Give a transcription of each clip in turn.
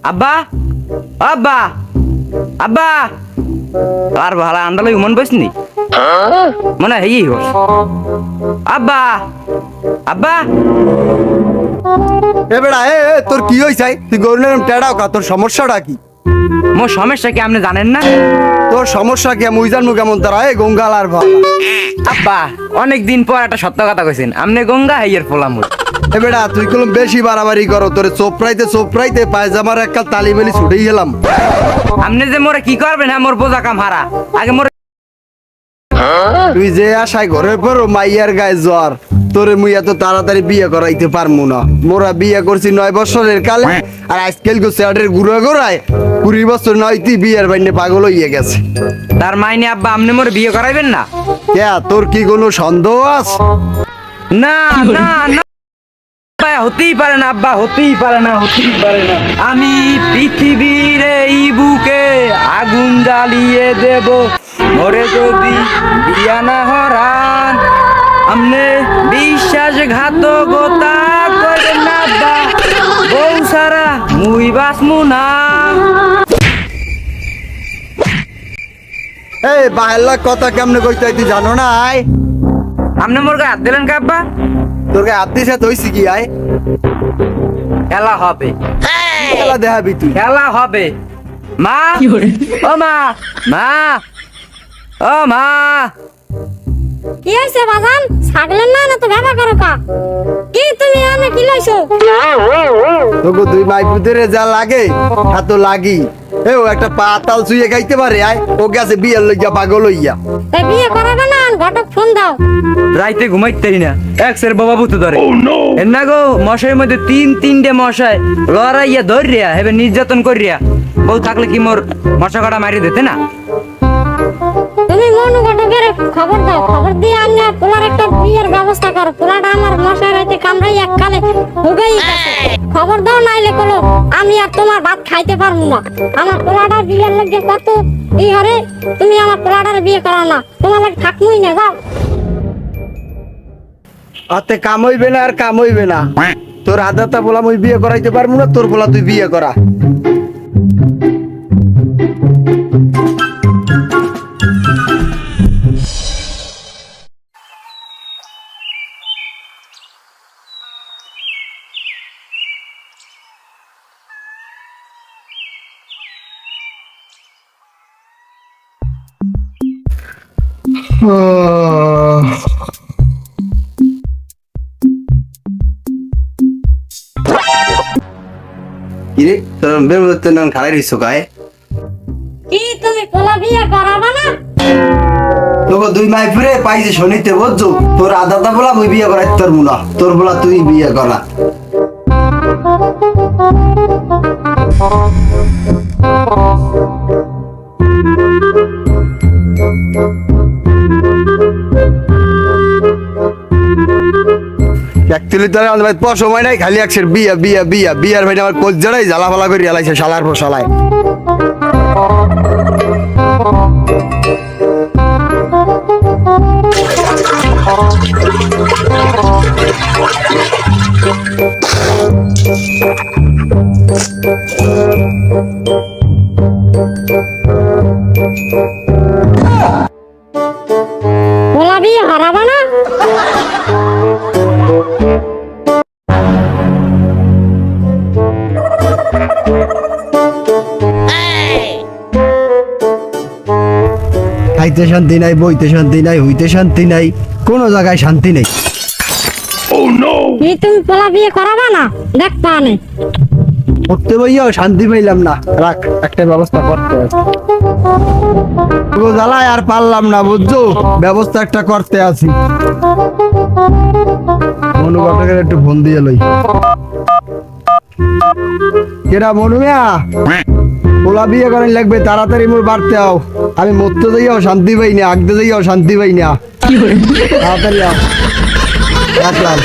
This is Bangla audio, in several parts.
আব্বা আব্বা আব্বা আর ভালো আন্দালাই মন বসনি মনে হয় এই হোস আব্বা আব্বা এ বেড়া এ তোর কি হইছে তুই গরু নাম টেড়াও কা তোর সমস্যাটা কি মোর সমস্যা কি আপনি জানেন না তোর সমস্যা কি মুই জানমু কেমন তারা এ গঙ্গাল আর ভালা আব্বা অনেক দিন পর একটা সত্য কথা কইছেন আপনি গঙ্গা হাইয়ের ফোলাম এ বেড়া তুই কলম বেশি বাড়াবাড়ি করো তোর চোপড়াইতে পায়জামার একটা তালি বেলি ছুটেই গেলাম আপনি যে মোরে কি করবেন হ্যাঁ মোর বোঝা কাম হারা আগে মোর তুই যে আশায় ঘরের পর মাইয়ার গায়ে জ্বর তোরে মুই এত তাড়াতাড়ি বিয়ে করাইতে পারমু না মোরা বিয়ে করছি 9 বছরের কালে আর আজকাল গো সেটের গুড়া গোড়ায় 20 বছর নয় তুই বিয়ের বাইনে পাগল হইয়া গেছে তার মাইনে আব্বা আপনি মোরে বিয়ে করাইবেন না কে তোর কি কোনো সন্দেহ আছে না না না আব্বা, হতেই পারে না আব্বা হতেই পারে না আমি পৃথিবীর এই বুকে আগুন জ্বালিয়ে দেব মরে যদি বিয়া না হরান আমনে বিশ্বাসঘাতকতা করেন না আব্বা বউ সারা মুই বাসমু না এই বাহেলা কথা কেমনে কইতে তুই জানো না আয় আপনি মোর গায়ে হাত দিলেন কে আব্বা তোর গায়ে হাত দিছে তুই কি আয় খেলা হবে খেলা দেখাবি তুই খেলা হবে মা ও মা মা ও মা কি হইছে বাজান ছাগলের না তো ব্যবহার করো কা কি তুমি আমি কি লইছো তোকে দুই মাই পুতরে যা লাগে এত লাগি এ ও একটা পাতাল চুইয়ে খাইতে পারে আয় ও গেছে বিয়ের লইয়া পাগল হইয়া তাই বিয়ে করাবে না ঘটক ফোন দাও রাইতে ঘুমাইতেই না এক্সের বাবা ভূত ধরে এর না গো মশাইয়ের মধ্যে তিনটে মশাই লড়াইয়া ধরিয়া হেবে নির্যাতন করিয়া বউ থাকলে কি মোর মশা কাটা মারি দিতে না তুমি মনু ঘটকের খবর দাও খবর দিয়ে আমি পোলার একটা বিয়ের ব্যবস্থা করো পোলাটা আমার মশাই রাইতে কামড়াই এককালে হুগাই গেছে খবর দাও নাইলে কলো আমি আর তোমার ভাত খাইতে পারবো না আমার পোলাটার বিয়ের লাগে কত ই হরে তুমি আমার পোলাটার বিয়ে করো না তোমার লাগে থাকমুই না যাও আতে কাম হইবে না আর কাম হইবে না তোর আদাতা বলা মুই বিয়ে করাইতে পারবো না তোর বলা তুই বিয়ে করা কিরে তোর বেরোতে নাম খালাই দিছো গায়ে কি তুমি পোলা বিয়ে করাবা না তোকে দুই মাই ফিরে পাইছে শনিতে বুঝছো তোর আদাতা বলা মুই বিয়ে করাইতে পারবো না তোর বলা তুই বিয়ে করা একচুয়ালি তোর আমাদের পর সময় নাই খালি একশের বিয়ার ভাই আমার কোচ জড়াই জ্বালা ফালা করে জ্বালাইছে শালার পর শালায় পোলা বিয়ে হারাবা না খাইতে শান্তি নাই বইতে শান্তি নাই হইতে শান্তি নাই কোনো জায়গায় শান্তি নেই কি তুমি পোলা বিয়ে করাবা না দেখ পানে করতে বইয়াও শান্তি পাইলাম না রাখ একটা ব্যবস্থা করতে জ্বালায় আর পারলাম না বুঝছো ব্যবস্থা একটা করতে আছি মনুবাটাকে একটু ফোন দিয়ে লই কেরা মনু মিয়া পোলা বিয়ে করেন লাগবে তাড়াতাড়ি মোর বাড়তে আও আমি মরতে যাইও শান্তি পাই না আগতে যাইও শান্তি পাই না তাড়াতাড়ি আও রাখলাম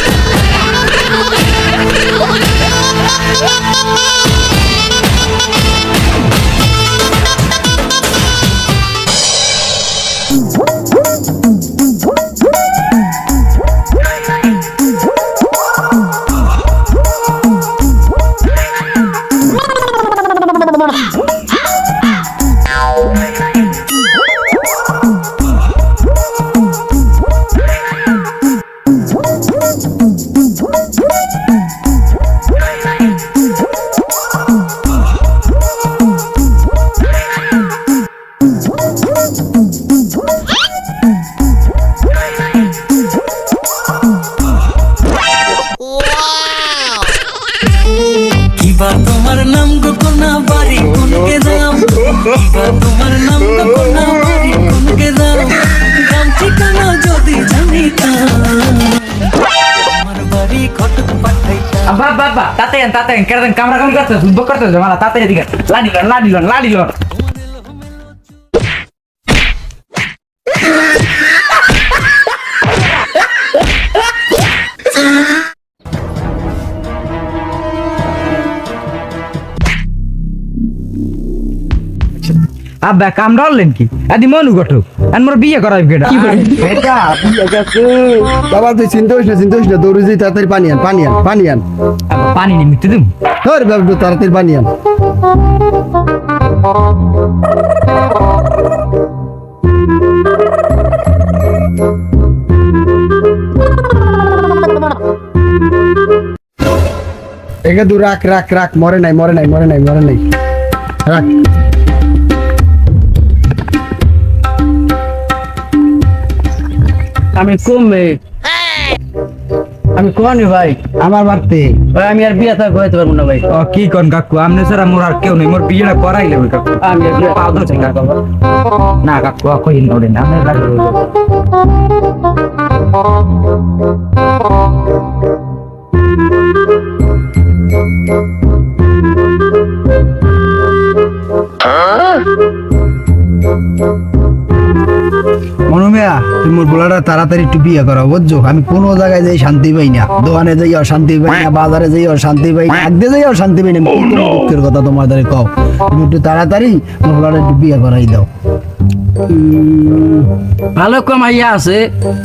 কিবা তোমার নাম গো কোনা বাড়ি কোনকে দাও কিবা তোমার নাম গো কোনা বাড়ি কোনকে দাও গ্রাম ঠিকানা যদি জানিতাম আমার বাড়ি কটক পাঠাইতাম আব্বা আব্বা আব্বা তাতে কেন কামরা কাম করতে দুধ করতে মারা তাতে এদিকে লাডিলন আব্বা কামড়ালেন কি আদি মনু গঠো আর মোর বিয়ে করাইব কেডা বেটা বিয়ে গেছে বাবা তুই চিন্তা করিস না দৌড়ে যাই তাড়াতাড়ি পানি আন আব্বা পানি নি মিটতে দিম ধর বাবা একটু তাড়াতাড়ি পানি আন একে দু রাখ মরে নাই রাখ আমি কোনি ভাই আমার বাড়তে ভাই আমি আর বিয়ে থাকবো হইতে পারবো না ভাই ও কি কোন কাকু আমনে ছাড়া মোর আর কেউ নেই মোর বিয়েটা করাইলে ওই কাকু আমি আর বিয়ে পাও ধরছে কাকু না কাকু কই নড়ে না আমি লাগলো মনুমিয়া তুমি মোর বোলাটা তাড়াতাড়ি একটু বিয়ে করো বুঝছো আমি কোনো জায়গায় যাই শান্তি পাই না দোকানে যাই শান্তি পাই না বাজারে যাই শান্তি পাই না আগে যাই শান্তি পাই না কি তোমার দুঃখের কথা তোমাদের কও তুমি একটু তাড়াতাড়ি মোর বোলাটা একটু বিয়ে করাই দাও ভালো কমাইয়া আছে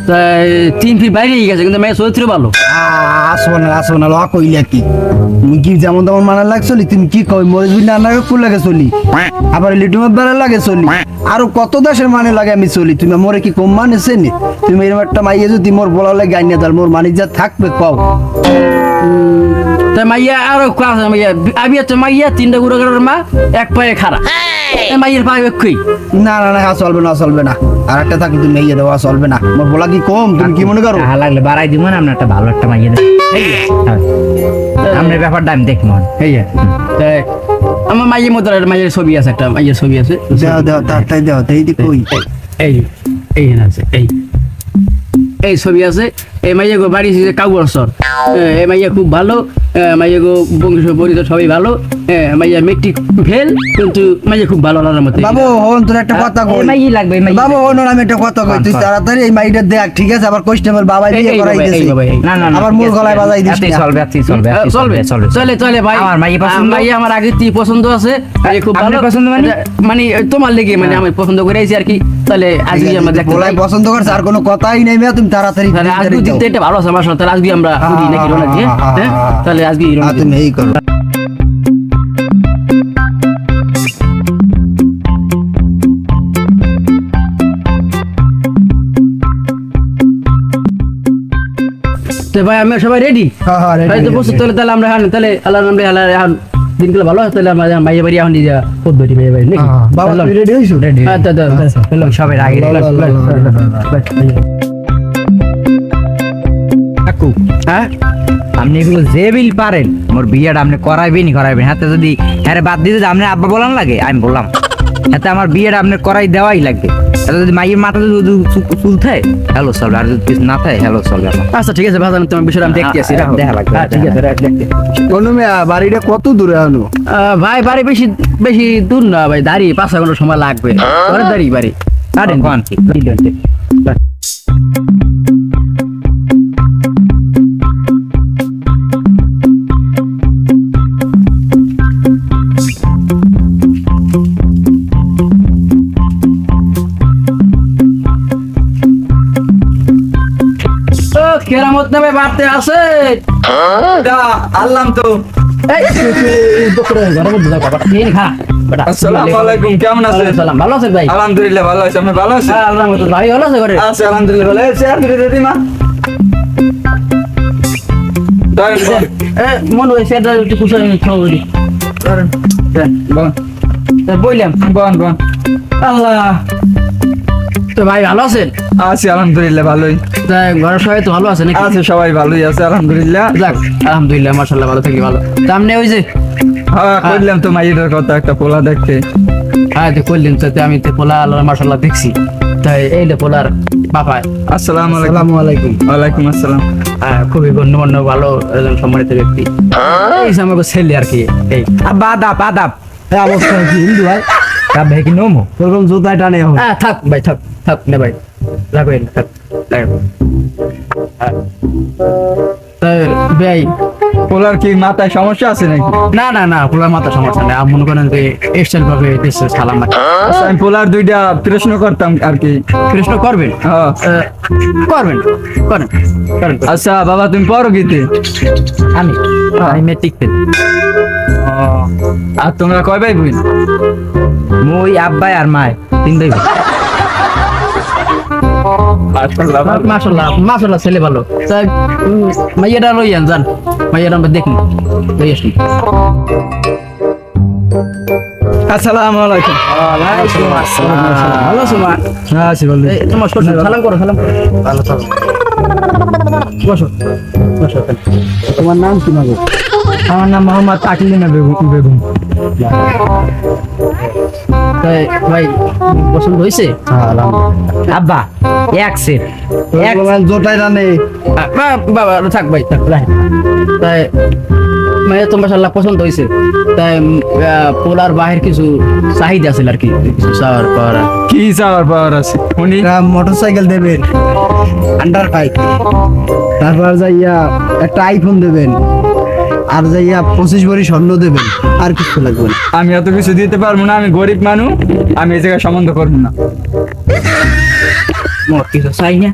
তাই 3 ফিট বাইরে গেছে কিন্তু মেয়ে চরিত্র ভালো আসবো না ল কইলা কি তুমি কি যেমন তেমন মানা লাগছলি তুমি কি কই মরিস বিনা না কুল লাগে চলি আবার লিটুমের বেলা লাগে চলি আরো কত দেশের মানে লাগে আমি চলি তুমি মোরে কি কম মানেছে নি তুমি এরকম একটা মাইয়ে যদি মোর বলা লাগে গাইনা তার মোর মানি যা থাকবে কও তাই মাইয়া আরো ক্লাস মাইয়া আমি তো মাইয়া 3টা গুড়াগাড়ার মা এক পায়ে খাড়া মাইয়ের পায়ে একই না চলবে না আর একটা থাকলে তুমি মেয়ে দেওয়া চলবে না মোর বলা কি কম তুমি কি মনে করো লাগলে বাড়াই দিব না আমরা একটা ভালো একটা মাইয়ে দেব আমরা ব্যাপারটা আমি দেখব এই তাই আমার মাইয়ের ছবি আছে একটা মাইয়ের ছবি আছে দাও তাড়াতাড়ি দাও তাই দি কই এই আছে এই ছবি আছে এই মাইয়া গো বাড়ি কাউবরসর এই মাইয়া খুব ভালো মাইয়া গো বংশ পরিচয় সবাই ভালো মাইয়া মেট্রিক ফেল কিন্তু মাইয়া খুব ভালো আল্লাহর মতে বাবু হন তোর একটা কথা কই মাইয়ে লাগবে মাইয়ে বাবু হন আমি একটা কথা কই তুই তাড়াতাড়ি এই মাইটা দেখ ঠিক আছে আবার কস্টেমার বাবা বিয়ে করাই দিয়েছে না আবার মূল গলায় বাজাই দিস এতেই চলবে চলে ভাই আমার মাইয়ে পছন্দ মাইয়া আমার আগে তুই পছন্দ আছে মাইয়া খুব ভালো আপনার পছন্দ মানে তোমার লেগে মানে আমি পছন্দ করে আইছি আর কি তাহলে আজকে আমরা দেখতে বলাই পছন্দ করছ আর কোনো কথাই নাই মেয়ে তুমি তাড়াতাড়ি তাহলে আজকে দিতে এটা ভালো আছে আমার সাথে তাহলে আজকে আমরা করি নাকি রোনা দিয়ে হ্যাঁ তাহলে আজকে রোনা তুমি এই করো তো ভাই আমরা সবাই রেডি হ্যাঁ ভাই তো বসে তাহলে আমরা তাহলে আল্লাহর নামে আল্লাহ এখন দিনগুলো ভালো হয় তাহলে আমরা মাইয়া বাড়ি এখন দিয়ে পদ্ধতি মাইয়া বাড়ি নাকি বাবা তুই রেডি হইছো রেডি সবাই আগে কাকু হ্যাঁ আপনি এগুলো যে বিল পারেন মোর বিয়েটা আপনি করাইবেন হাতে যদি হ্যাঁ বাদ দিতে আপনি আব্বা বলান লাগে আমি বললাম হাতে আমার বিয়েটা আপনি করাই দেওয়াই লাগবে যদি মাইয়ের মাথা যদি চুল থাকে হ্যালো চলবে আর যদি কিছু না থাকে হ্যালো চলবে আচ্ছা ঠিক আছে ভাই আমি তোমার বিষয়টা আমি দেখতে আসি রাখো দেখা লাগবে ঠিক আছে দেখতে কোনো মেয়ে বাড়িটা কত দূরে আনো ভাই বাড়ি বেশি দূর না ভাই দাঁড়িয়ে 5 ঘন্টা সময় লাগবে ঘরে দাঁড়িয়ে বাড়ি কারেন কোন ঠিক কেরামত নামে বাড়তে আছে আল্লাহ তো আসসালামু আলাইকুম কেমন আছেন ভালো আছেন ভাই আলহামদুলিল্লাহ ভালো আছি আপনি ভালো আছেন আল্লাহ ভাই ভালো আছে ঘরে আছি আলহামদুলিল্লাহ ভালো আছি আর দিদি মা মনে হয় সেটা একটু কুশল ছবি বললাম বন আল্লাহ তো ভাই ভালো আছেন আছি আলহামদুলিল্লাহ ভালোই তা ঘরের সবাই তো ভালো আছে নাকি আছে সবাই ভালোই আছে আলহামদুলিল্লাহ যাক আলহামদুলিল্লাহ মাশাআল্লাহ ভালো থাকি ভালো তা আপনি ওই যে হ্যাঁ কইলাম তো মাইয়ের কথা একটা পোলা দেখতে। হ্যাঁ তুই করলেন তো আমি তো পোলা মার্শাল্লাহ দেখছি, তাই এই যে পোলার বাবা আসসালামু আলাইকুম। ওয়ালাইকুম আসসালাম। খুবই গণ্যমান্য ভালো একজন সম্মানিত ব্যক্তি, এই যে আমাকে ছেলে আর কি। এই আব্বা আদাব আদাব। এই অবস্থা কি হিন্দু ভাই? তা ভাই কি নমো? তোরকম জুতায় টানে এখন। থাক ভাই থাক থাক না ভাই, রাখবেন থাক রাখবেন। তাই ভাই পোলার কি মাথায় সমস্যা আছে নাকি? না না না, পোলার মাথা সমস্যা নেই, আপনি মনে করেন যে স্টাইল ভাবে দেশে সালাম রাখি। আচ্ছা, আমি পোলার দুইটা প্রশ্ন করতাম আর কি। কৃষ্ণ করবেন? হ্যাঁ। করবেন করেন করেন। আচ্ছা বাবা তুমি পড়ো গীতে? আমি আমি মেট্রিক ফেল। আর তোমরা কয় ভাই বোন? মুই আব্বাই আর মায় তিন ভাই। মাশাআল্লাহ মাশাআল্লাহ ছেলে ভালো। তা মাইয়াটা লইয়ান যান, মাইয়াটা আমরা দেখি লই আসি। আসসালামু আলাইকুম। ভালো সুমা, হ্যাঁ শিবল এই তোমার শ্বশুর সালাম করো সালাম করো। ভালো সালাম। বসো বসো। তোমার নাম কি মাগো? আমার নাম মোহাম্মদ আকিলিনা বেগম। তাই ভাই পছন্দ হয়েছে? আব্বা এক সেট এক জোটায় টানে। বাবা থাক ভাই থাক রাখেন। তাই মানে তো মাশাআল্লাহ পছন্দ হয়েছে, তাই পোলার বাহির কিছু চাহিদা আছে আর কি, কিছু চাওয়ার পাওয়ার। কি চাওয়ার পাওয়ার আছে উনি? মোটরসাইকেল দেবেন, আন্ডার বাইক, তারপর যাইয়া একটা আইফোন দেবেন, আর যাইয়া 25 ভরি স্বর্ণ দেবেন, আর কিছু লাগবে না। আমি এত কিছু দিতে পারবো না, আমি গরিব মানুষ, আমি এই জায়গায় সম্বন্ধ করবো না। মোর কিছু চাই না।